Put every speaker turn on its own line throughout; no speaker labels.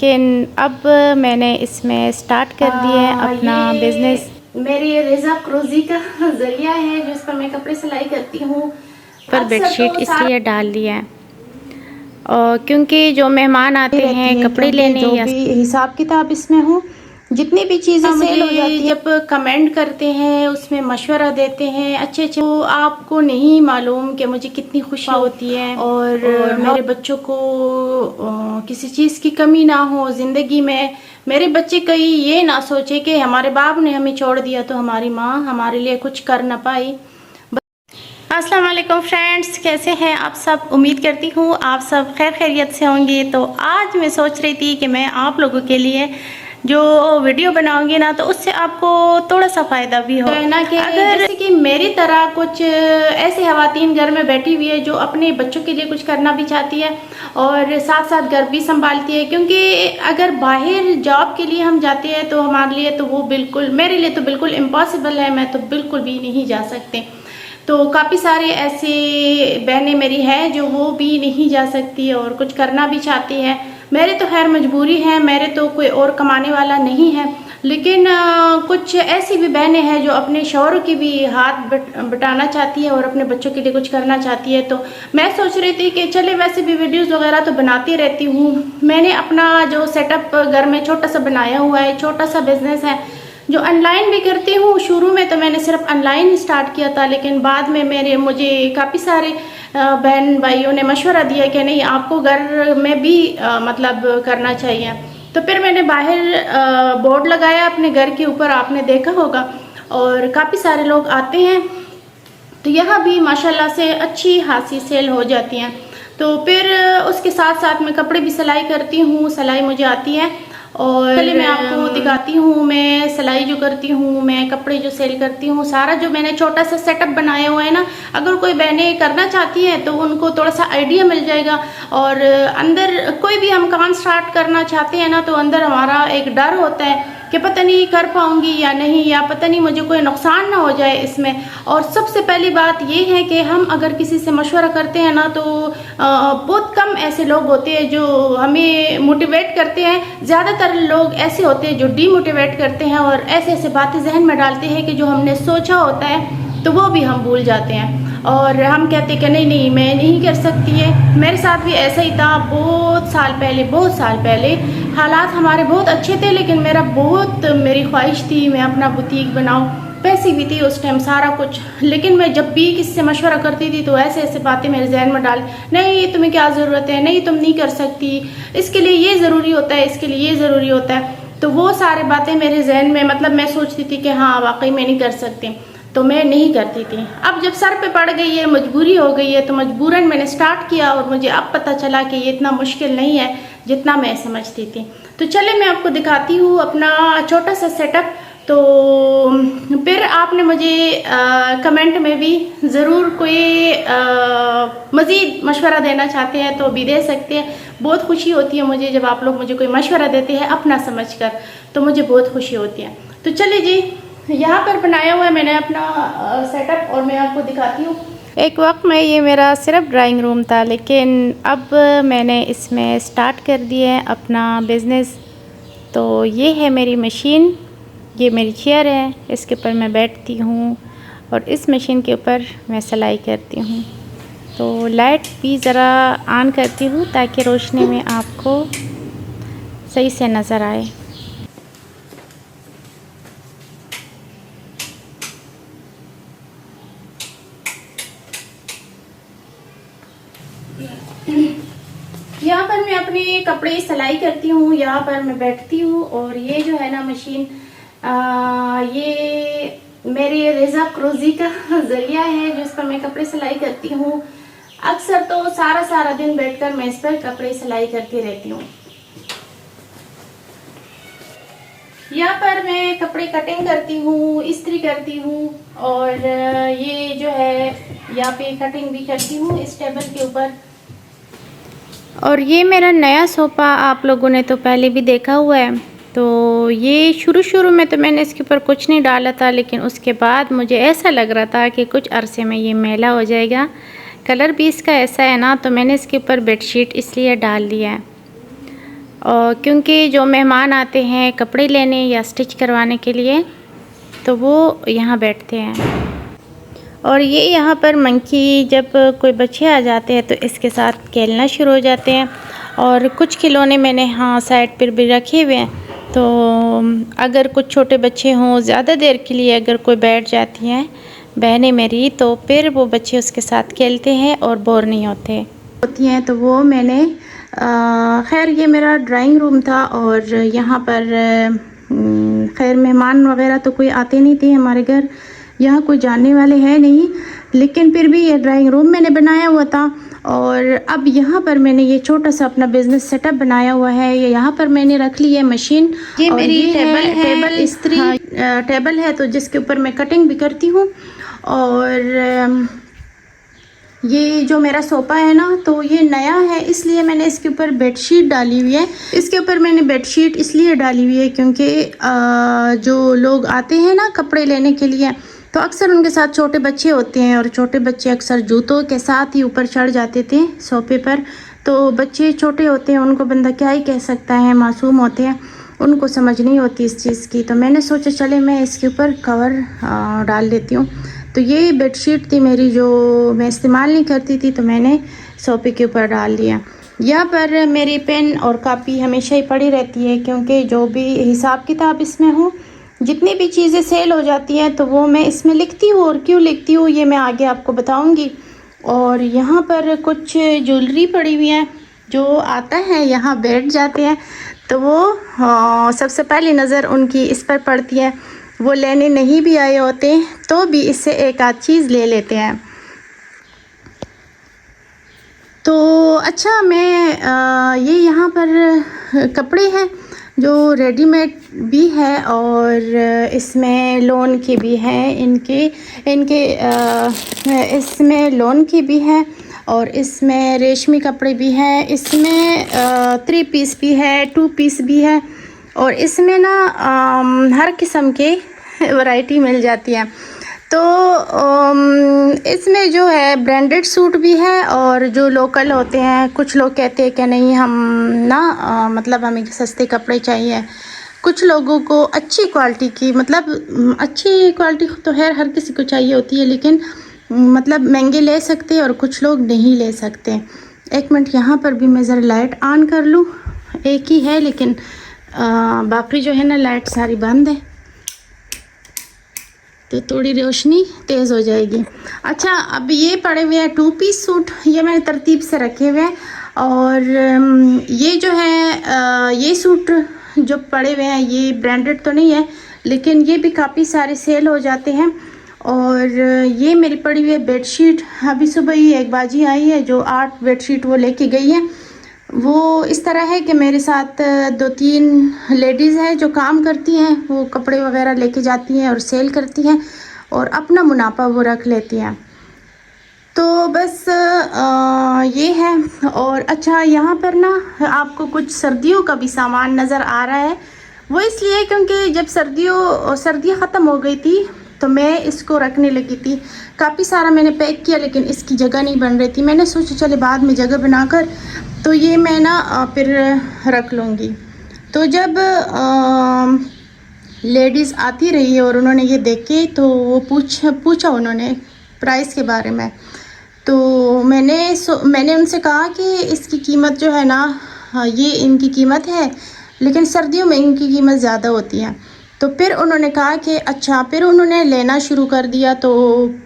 लेकिन अब मैंने इसमें स्टार्ट कर दिया है अपना बिज़नेस।
मेरी रिज़्क़ रोज़ी का ज़रिया है जिस पर मैं कपड़े सिलाई करती हूँ।
पर बेडशीट इसलिए डाल दिया है और क्योंकि जो मेहमान आते हैं कपड़े लेने
जो
या
भी हिसाब किताब इसमें हो, जितनी भी चीज़ें सेल हो जाती है, जब कमेंट करते हैं उसमें मशवरा देते हैं अच्छे अच्छे, तो आपको नहीं मालूम कि मुझे कितनी खुशी होती है और मेरे बच्चों को किसी चीज़ की कमी ना हो ज़िंदगी में। मेरे बच्चे कहीं ये ना सोचे कि हमारे बाप ने हमें छोड़ दिया तो हमारी माँ हमारे लिए कुछ कर ना पाई। अस्सलाम वालेकुम फ्रेंड्स, कैसे हैं आप सब? उम्मीद करती हूँ आप सब खैर खैरियत से होंगे। तो आज मैं सोच रही थी कि मैं आप लोगों के लिए जो वीडियो बनाऊंगी ना, तो उससे आपको थोड़ा सा फ़ायदा भी हो ना, कि अगर जैसे कि मेरी तरह कुछ ऐसी ख़वातीन घर में बैठी हुई है जो अपने बच्चों के लिए कुछ करना भी चाहती है और साथ साथ घर भी संभालती है। क्योंकि अगर बाहर जॉब के लिए हम जाते हैं तो हमारे लिए तो वो बिल्कुल, मेरे लिए तो बिल्कुल इम्पॉसिबल है, मैं तो बिल्कुल भी नहीं जा सकती। तो काफ़ी सारे ऐसे बहनें मेरी हैं जो वो भी नहीं जा सकती और कुछ करना भी चाहती हैं। मेरे तो खैर मजबूरी है, मेरे तो कोई और कमाने वाला नहीं है, लेकिन कुछ ऐसी भी बहनें हैं जो अपने शौहर की भी हाथ बटाना चाहती है और अपने बच्चों के लिए कुछ करना चाहती है। तो मैं सोच रही थी कि चले, वैसे भी वीडियोस वगैरह तो बनाती रहती हूँ। मैंने अपना जो सेटअप घर में छोटा सा बनाया हुआ है, छोटा सा बिजनेस है जो ऑनलाइन भी करती हूँ। शुरू में तो मैंने सिर्फ ऑनलाइन स्टार्ट किया था, लेकिन बाद में मुझे काफ़ी सारे बहन भाइयों ने मशवरा दिया कि नहीं, आपको घर में भी मतलब करना चाहिए। तो फिर मैंने बाहर बोर्ड लगाया अपने घर के ऊपर, आपने देखा होगा, और काफ़ी सारे लोग आते हैं तो यहाँ भी माशाल्लाह से अच्छी खासी सेल हो जाती हैं। तो फिर उसके साथ साथ मैं कपड़े भी सिलाई करती हूँ, सिलाई मुझे आती है। और पहले मैं आपको दिखाती हूँ मैं सिलाई जो करती हूँ, मैं कपड़े जो सेल करती हूँ, सारा जो मैंने छोटा सा सेटअप बनाया हुआ है ना, अगर कोई बहनें करना चाहती हैं तो उनको थोड़ा सा आइडिया मिल जाएगा। और अंदर कोई भी हम काम स्टार्ट करना चाहते हैं ना, तो अंदर हमारा एक डर होता है कि पता नहीं कर पाऊंगी या नहीं, या पता नहीं मुझे कोई नुकसान ना हो जाए इसमें। और सबसे पहली बात ये है कि हम अगर किसी से मशवरा करते हैं ना, तो बहुत कम ऐसे लोग होते हैं जो हमें मोटिवेट करते हैं। ज़्यादातर लोग ऐसे होते हैं जो डीमोटिवेट करते हैं और ऐसे ऐसे बातें जहन में डालते हैं कि जो हमने सोचा होता है तो वो भी हम भूल जाते हैं और हम कहते हैं कि नहीं नहीं मैं नहीं कर सकती है। मेरे साथ भी ऐसा ही था बहुत साल पहले। हालात हमारे बहुत अच्छे थे, लेकिन मेरी ख्वाहिश थी मैं अपना बुटीक बनाऊं, पैसे भी थी उस टाइम सारा कुछ। लेकिन मैं जब भी किसी से मशवरा करती थी तो ऐसे ऐसे बातें मेरे जहन में डाल, नहीं तुम्हें क्या ज़रूरत है, नहीं तुम नहीं कर सकती, इसके लिए ये ज़रूरी होता है, इसके लिए ये ज़रूरी होता है। तो वो सारी बातें मेरे जहन में, मतलब मैं सोचती थी कि हाँ वाकई मैं नहीं कर सकती, तो मैं नहीं करती थी। अब जब सर पे पड़ गई है, मजबूरी हो गई है, तो मजबूरन मैंने स्टार्ट किया और मुझे अब पता चला कि ये इतना मुश्किल नहीं है जितना मैं समझती थी। तो चले मैं आपको दिखाती हूँ अपना छोटा सा सेटअप। तो फिर आपने मुझे कमेंट में भी ज़रूर कोई मज़ीद मशवरा देना चाहते हैं तो भी दे सकते हैं। बहुत खुशी होती है मुझे जब आप लोग मुझे कोई मशवरा देते हैं अपना समझकर, तो मुझे बहुत खुशी होती है। तो चलिए जी, यहाँ पर बनाया हुआ है मैंने अपना सेटअप और मैं आपको दिखाती हूँ।
एक वक्त में ये मेरा सिर्फ ड्राइंग रूम था, लेकिन अब मैंने इसमें स्टार्ट कर दिया है अपना बिज़नेस। तो ये है मेरी मशीन, ये मेरी चेयर है, इसके ऊपर मैं बैठती हूँ और इस मशीन के ऊपर मैं सिलाई करती हूँ। तो लाइट भी ज़रा ऑन करती हूँ ताकि रोशनी में आपको सही से नज़र आए।
यहाँ पर मैं अपने कपड़े सिलाई करती हूँ, यहाँ पर मैं बैठती हूँ और ये जो है ना मशीन, ये मेरी रिज़्क़ रोज़ी का ज़रिया है जिस पर मैं कपड़े सिलाई करती हूँ। अक्सर तो सारा दिन बैठकर मैं इस पर कपड़े सिलाई करती रहती हूँ। यहाँ पर मैं कपड़े कटिंग करती हूँ, इस्त्री करती हूँ और ये जो है यहाँ पे कटिंग भी करती हूँ इस टेबल के ऊपर।
और ये मेरा नया सोफ़ा आप लोगों ने तो पहले भी देखा हुआ है। तो ये शुरू में तो मैंने इसके ऊपर कुछ नहीं डाला था, लेकिन उसके बाद मुझे ऐसा लग रहा था कि कुछ अरसे में ये मैला हो जाएगा। कलर भी इसका ऐसा है ना, तो मैंने इसके ऊपर बेडशीट इसलिए डाल दिया है। और क्योंकि जो मेहमान आते हैं कपड़े लेने या स्टिच करवाने के लिए तो वो यहाँ बैठते हैं। और ये यहाँ पर मंकी जब कोई बच्चे आ जाते हैं तो इसके साथ खेलना शुरू हो जाते हैं। और कुछ खिलौने मैंने हाँ साइड पर भी रखे हुए हैं, तो अगर कुछ छोटे बच्चे हों ज़्यादा देर के लिए अगर कोई बैठ जाती हैं बहनें मेरी, तो फिर वो बच्चे उसके साथ खेलते हैं और बोर नहीं होते
हैं। तो वो मैंने खैर ये मेरा ड्राइंग रूम था और यहाँ पर खैर मेहमान वगैरह तो कोई आते नहीं थे हमारे घर, यहाँ कोई जानने वाले हैं नहीं, लेकिन फिर भी ये ड्राइंग रूम मैंने बनाया हुआ था। और अब यहाँ पर मैंने ये छोटा सा अपना बिजनेस सेटअप बनाया हुआ है। ये यहाँ पर मैंने रख ली है मशीन, ये मेरी टेबल इस्त्री टेबल है, तो जिसके ऊपर मैं कटिंग भी करती हूँ। और ये जो मेरा सोफ़ा है ना, तो ये नया है इसलिए मैंने इसके ऊपर बेडशीट डाली हुई है। इसके ऊपर मैंने बेडशीट इसलिए डाली हुई है क्योंकि जो लोग आते हैं ना कपड़े लेने के लिए, तो अक्सर उनके साथ छोटे बच्चे होते हैं और छोटे बच्चे अक्सर जूतों के साथ ही ऊपर चढ़ जाते थे सोफ़े पर। तो बच्चे छोटे होते हैं, उनको बंदा क्या ही कह सकता है, मासूम होते हैं, उनको समझ नहीं होती इस चीज़ की। तो मैंने सोचा चले मैं इसके ऊपर कवर डाल लेती हूँ। तो ये बेडशीट थी मेरी जो मैं इस्तेमाल नहीं करती थी, तो मैंने सोफ़े के ऊपर डाल दिया। यहाँ पर मेरी पेन और कापी हमेशा ही पड़ी रहती है क्योंकि जो भी हिसाब किताब इसमें हो, जितनी भी चीज़ें सेल हो जाती हैं तो वो मैं इसमें लिखती हूँ। और क्यों लिखती हूँ ये मैं आगे आपको बताऊँगी। और यहाँ पर कुछ ज्वेलरी पड़ी हुई है, जो आता है यहाँ बैठ जाते हैं तो वो सबसे पहली नज़र उनकी इस पर पड़ती है। वो लेने नहीं भी आए होते तो भी इससे एक आध चीज़ ले लेते हैं। तो अच्छा मैं ये यहाँ पर कपड़े हैं जो रेडीमेड भी है और इसमें लोन की भी है, इनके इसमें लोन की भी है और इसमें रेशमी कपड़े भी हैं, इसमें 3 पीस भी है, 2 पीस भी है और इसमें ना हर किस्म के वैरायटी मिल जाती है। तो इसमें जो है ब्रांडेड सूट भी है और जो लोकल होते हैं। कुछ लोग कहते हैं कि नहीं हम ना मतलब हमें सस्ते कपड़े चाहिए, कुछ लोगों को अच्छी क्वालिटी की, मतलब अच्छी क्वालिटी तो हर किसी को चाहिए होती है, लेकिन मतलब महंगे ले सकते हैं और कुछ लोग नहीं ले सकते। एक मिनट यहाँ पर भी मैं ज़रा लाइट ऑन कर लूँ, एक ही है लेकिन बाकी जो है ना लाइट सारी बंद है तो थोड़ी रोशनी तेज़ हो जाएगी। अच्छा अब ये पड़े हुए हैं 2 पीस सूट, ये मैंने तरतीब से रखे हुए हैं। और ये जो है ये सूट जो पड़े हुए हैं ये ब्रांडेड तो नहीं है, लेकिन ये भी काफ़ी सारे सेल हो जाते हैं। और ये मेरी पड़ी हुई है बेडशीट, अभी सुबह ही एक बाजी आई है जो 8 बेडशीट वो लेके गई है। वो इस तरह है कि मेरे साथ 2-3 लेडीज़ हैं जो काम करती हैं, वो कपड़े वगैरह लेके जाती हैं और सेल करती हैं और अपना मुनाफा वो रख लेती हैं। तो बस ये है। और अच्छा यहाँ पर ना आपको कुछ सर्दियों का भी सामान नज़र आ रहा है, वो इसलिए क्योंकि जब सर्दियाँ ख़त्म हो गई थी तो मैं इसको रखने लगी थी। काफ़ी सारा मैंने पैक किया लेकिन इसकी जगह नहीं बन रही थी। मैंने सोचा चले बाद में जगह बनाकर तो ये मैं ना फिर रख लूँगी। तो जब लेडीज़ आती रही और उन्होंने ये देखे तो वो पूछा उन्होंने प्राइस के बारे में। तो मैंने उनसे कहा कि इसकी कीमत जो है ना ये इनकी कीमत है, लेकिन सर्दियों में इनकी कीमत ज़्यादा होती है। तो फिर उन्होंने कहा कि अच्छा, फिर उन्होंने लेना शुरू कर दिया। तो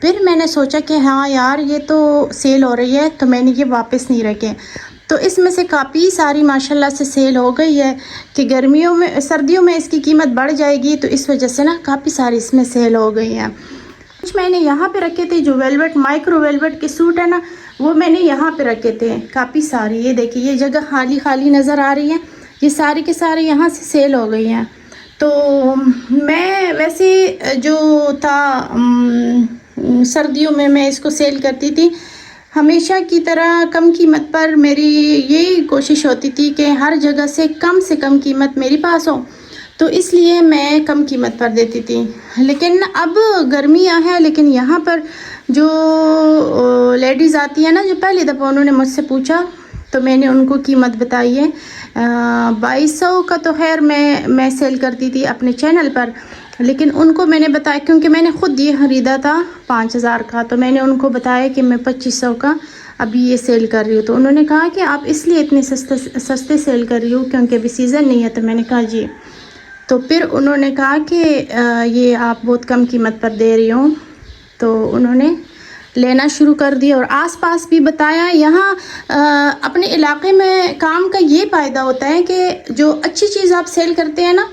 फिर मैंने सोचा कि हाँ यार ये तो सेल हो रही है, तो मैंने ये वापस नहीं रखे। तो इसमें से काफ़ी सारी माशाल्लाह से सेल हो गई है कि सर्दियों में इसकी कीमत बढ़ जाएगी, तो इस वजह से ना काफ़ी सारी इसमें सेल हो गई हैं। कुछ मैंने यहाँ पे रखे थे जो वेलवेट माइक्रो वेलवेट के सूट है ना, वो मैंने यहाँ पे रखे थे काफ़ी सारी। ये देखिए ये जगह खाली खाली नज़र आ रही है, ये सारे के सारे यहाँ से सेल हो गई हैं। तो मैं वैसे जो था सर्दियों में मैं इसको सेल करती थी हमेशा की तरह कम कीमत पर। मेरी यही कोशिश होती थी कि हर जगह से कम कीमत मेरे पास हो, तो इसलिए मैं कम कीमत पर देती थी। लेकिन अब गर्मियाँ हैं, लेकिन यहाँ पर जो लेडीज़ आती हैं ना, जो पहली दफ़ा उन्होंने मुझसे पूछा तो मैंने उनको कीमत बताई है 2200 का तो खैर मैं सेल करती थी अपने चैनल पर, लेकिन उनको मैंने बताया, क्योंकि मैंने ख़ुद ये ख़रीदा था 5000 का, तो मैंने उनको बताया कि मैं 2500 का अभी ये सेल कर रही हूँ। तो उन्होंने कहा कि आप इसलिए इतने सस्ते सेल कर रही हो क्योंकि अभी सीज़न नहीं है। तो मैंने कहा जी। तो फिर उन्होंने कहा कि ये आप बहुत कम कीमत पर दे रही हो, तो उन्होंने लेना शुरू कर दिया। और आसपास भी बताया। यहाँ अपने इलाके में काम का ये फ़ायदा होता है कि जो अच्छी चीज़ आप सेल करते हैं ना,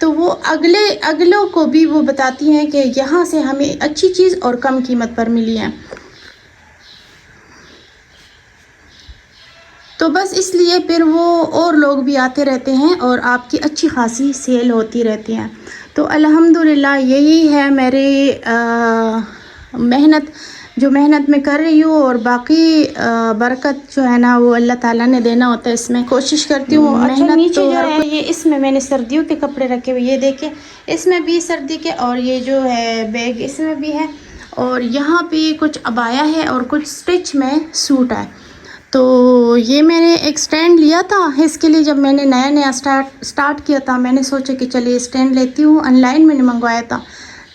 तो वो अगलों को भी वो बताती हैं कि यहाँ से हमें अच्छी चीज़ और कम कीमत पर मिली है। तो बस इसलिए फिर वो और लोग भी आते रहते हैं और आपकी अच्छी खासी सेल होती रहती है। तो अल्हम्दुलिल्लाह यही है मेरे मेहनत मैं कर रही हूँ, और बाकी बरकत जो है ना वो अल्लाह ताला ने देना होता है। इसमें कोशिश करती हूँ।
अच्छा,
मेहनत
नीचे
तो
जो है
ये इसमें मैंने सर्दियों के कपड़े रखे हुए, ये देखिए इसमें भी सर्दी के, और ये जो है बैग इसमें भी है, और यहाँ पे कुछ अबाया है और कुछ स्टिच में सूट है। तो ये मैंने एक स्टैंड लिया था इसके लिए। जब मैंने नया स्टार्ट किया था, मैंने सोचा कि चलिए स्टैंड लेती हूँ। ऑनलाइन मैंने मंगवाया था,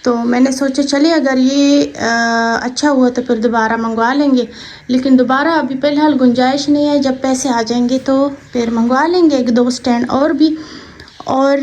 तो मैंने सोचा चलिए अगर ये अच्छा हुआ तो फिर दोबारा मंगवा लेंगे। लेकिन दोबारा अभी फ़िलहाल गुंजाइश नहीं है, जब पैसे आ जाएंगे तो फिर मंगवा लेंगे 1-2 स्टैंड और भी। और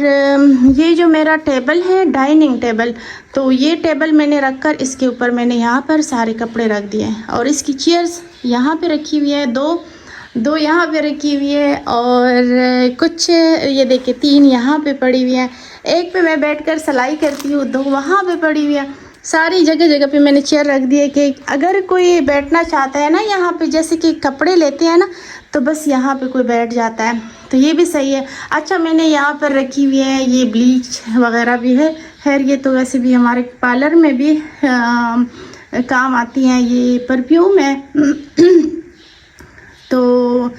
ये जो मेरा टेबल है डाइनिंग टेबल, तो ये टेबल मैंने रखकर इसके ऊपर मैंने यहाँ पर सारे कपड़े रख दिए हैं, और इसकी चेयर्स यहाँ पे रखी हुई है, दो यहाँ पे रखी हुई है, और कुछ ये देखिए 3 यहाँ पे पड़ी हुई हैं। एक पे मैं बैठकर सिलाई करती हूँ, 2 वहाँ पे पड़ी हुई है। सारी जगह पे मैंने चेयर रख दी है कि अगर कोई बैठना चाहता है ना यहाँ पे, जैसे कि कपड़े लेते हैं ना, तो बस यहाँ पे कोई बैठ जाता है, तो ये भी सही है। अच्छा, मैंने यहाँ पर रखी हुई है ये ब्लीच वगैरह भी है। खैर ये तो वैसे भी हमारे पार्लर में भी काम आती हैं। ये परफ्यूम है तो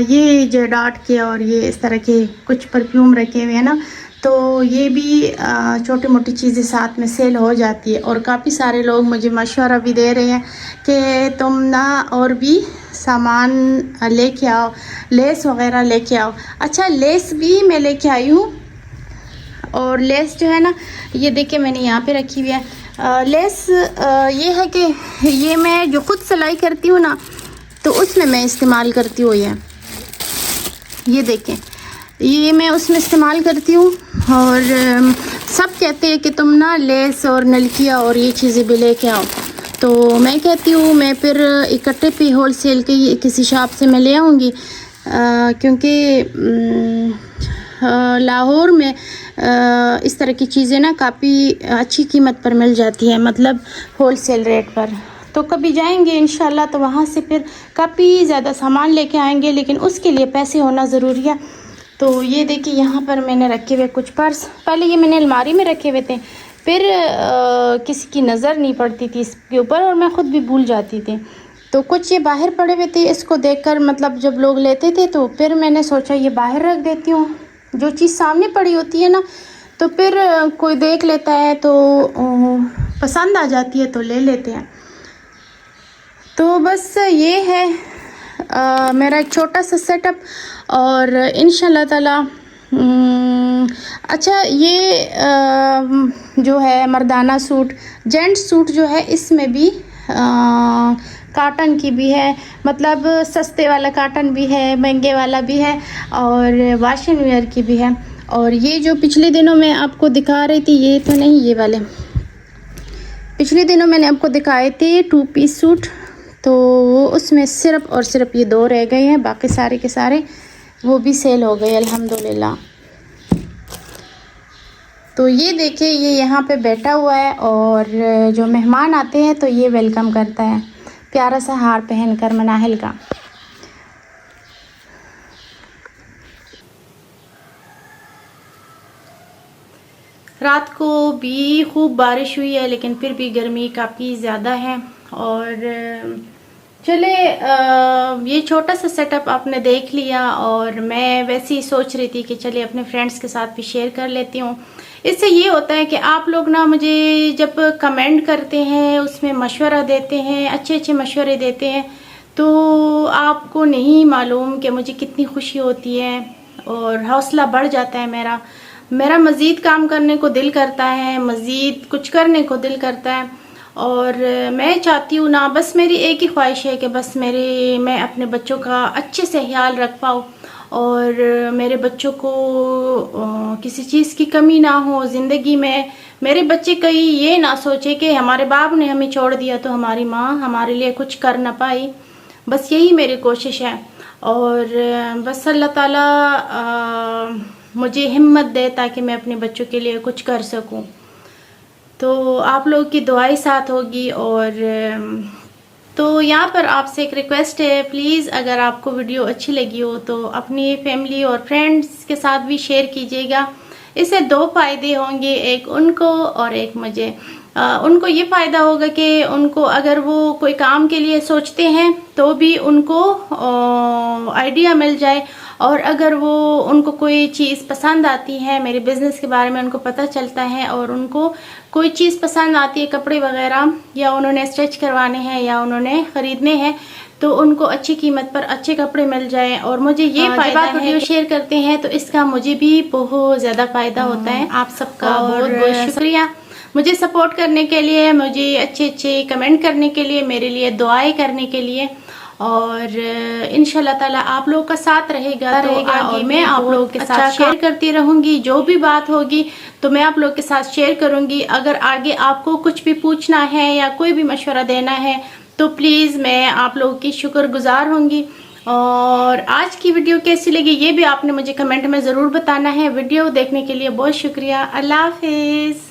ये जेडाट के और ये इस तरह के कुछ परफ्यूम रखे हुए हैं ना, तो ये भी छोटी मोटी चीज़ें साथ में सेल हो जाती है। और काफ़ी सारे लोग मुझे मशवरा भी दे रहे हैं कि तुम ना और भी सामान लेके आओ, लेस वगैरह लेके आओ। अच्छा, लेस भी मैं लेके आई हूँ, और लेस जो है ना ये देखिए मैंने यहाँ पे रखी हुई है। लेस ये है कि ये मैं जो खुद सिलाई करती हूँ ना, तो उसमें मैं इस्तेमाल करती हूँ। ये देखें, ये मैं उसमें इस्तेमाल करती हूँ। और सब कहते हैं कि तुम ना लेस और नलकिया और ये चीज़ें भी लेके आओ, तो मैं कहती हूँ मैं फिर इकट्ठे पे होल सेल के किसी शॉप से मैं ले आऊँगी, क्योंकि लाहौर में इस तरह की चीज़ें ना काफ़ी अच्छी कीमत पर मिल जाती है, मतलब होल सेल रेट पर। तो कभी जाएंगे इंशाल्लाह तो वहाँ से फिर काफ़ी ज़्यादा सामान लेके आएंगे, लेकिन उसके लिए पैसे होना ज़रूरी है। तो ये देखिए यहाँ पर मैंने रखे हुए कुछ पर्स, पहले ये मैंने अलमारी में रखे हुए थे, फिर किसी की नज़र नहीं पड़ती थी इसके ऊपर, और मैं ख़ुद भी भूल जाती थी। तो कुछ ये बाहर पड़े हुए थे, इसको देखकर मतलब जब लोग लेते थे तो फिर मैंने सोचा ये बाहर रख देती हूँ। जो चीज़ सामने पड़ी होती है ना, तो फिर कोई देख लेता है तो पसंद आ जाती है तो ले लेते हैं। तो बस ये है मेरा एक छोटा सा सेटअप, और इंशाल्लाह ताला अच्छा ये जो है मर्दाना सूट, जेंट्स सूट जो है, इसमें भी काटन की भी है, मतलब सस्ते वाला काटन भी है, महंगे वाला भी है, और वाशन वेयर की भी है। और ये जो पिछले दिनों में आपको दिखा रही थी, ये तो नहीं, ये वाले पिछले दिनों मैंने आपको दिखाए थे 2 पीस सूट, तो उसमें सिर्फ और सिर्फ ये 2 रह गए हैं, बाकी सारे के सारे वो भी सेल हो गए अल्हम्दुलिल्लाह। तो ये देखिए ये यहाँ पे बैठा हुआ है, और जो मेहमान आते हैं तो ये वेलकम करता है प्यारा सा हार पहनकर मनाहिल का। रात को भी खूब बारिश हुई है, लेकिन फिर भी गर्मी काफ़ी ज़्यादा है। और चले ये छोटा सा सेटअप आपने देख लिया, और मैं वैसे ही सोच रही थी कि चलिए अपने फ्रेंड्स के साथ भी शेयर कर लेती हूँ। इससे ये होता है कि आप लोग ना मुझे जब कमेंट करते हैं, उसमें मशवरा देते हैं, अच्छे अच्छे मशवरे देते हैं, तो आपको नहीं मालूम कि मुझे कितनी खुशी होती है। और हौसला बढ़ जाता है मेरा मज़ीद काम करने को दिल करता है, मज़ीद कुछ करने को दिल करता है। और मैं चाहती हूँ ना, बस मेरी एक ही ख्वाहिश है कि बस मैं अपने बच्चों का अच्छे से ख्याल रख पाऊँ और मेरे बच्चों को किसी चीज़ की कमी ना हो ज़िंदगी में। मेरे बच्चे कहीं ये ना सोचे कि हमारे बाप ने हमें छोड़ दिया तो हमारी माँ हमारे लिए कुछ कर ना पाई। बस यही मेरी कोशिश है और बस अल्लाह ताला मुझे हिम्मत दे ताकि मैं अपने बच्चों के लिए कुछ कर सकूं। तो आप लोगों की दुआएं साथ होगी। और तो यहाँ पर आपसे एक रिक्वेस्ट है, प्लीज़ अगर आपको वीडियो अच्छी लगी हो तो अपनी फैमिली और फ्रेंड्स के साथ भी शेयर कीजिएगा। इससे दो फ़ायदे होंगे, एक उनको और एक मुझे। उनको ये फ़ायदा होगा कि उनको अगर वो कोई काम के लिए सोचते हैं तो भी उनको आइडिया मिल जाए, और अगर वो उनको कोई चीज़ पसंद आती है, मेरे बिज़नेस के बारे में उनको पता चलता है और उनको कोई चीज़ पसंद आती है, कपड़े वगैरह, या उन्होंने स्टिच करवाने हैं या उन्होंने ख़रीदने हैं, तो उनको अच्छी कीमत पर अच्छे कपड़े मिल जाए। और मुझे ये फ़ायदा है, वीडियो शेयर करते हैं तो इसका मुझे भी बहुत ज़्यादा फ़ायदा होता है। आप सबका बहुत बहुत शुक्रिया मुझे सपोर्ट करने के लिए, मुझे अच्छे अच्छे कमेंट करने के लिए, मेरे लिए दुआएं करने के लिए। और इंशाल्लाह ताला आप लोगों का साथ रहेगा और मैं आप लोगों के साथ शेयर करती रहूँगी। जो भी बात होगी तो मैं आप लोगों के साथ शेयर करूँगी। अगर आगे आपको कुछ भी पूछना है या कोई भी मशवरा देना है तो प्लीज़ मैं आप लोगों की शुक्रगुजार होंगी। और आज की वीडियो कैसी लगी ये भी आपने मुझे कमेंट में ज़रूर बताना है। वीडियो देखने के लिए बहुत शुक्रिया। अल्लाह हाफिज़।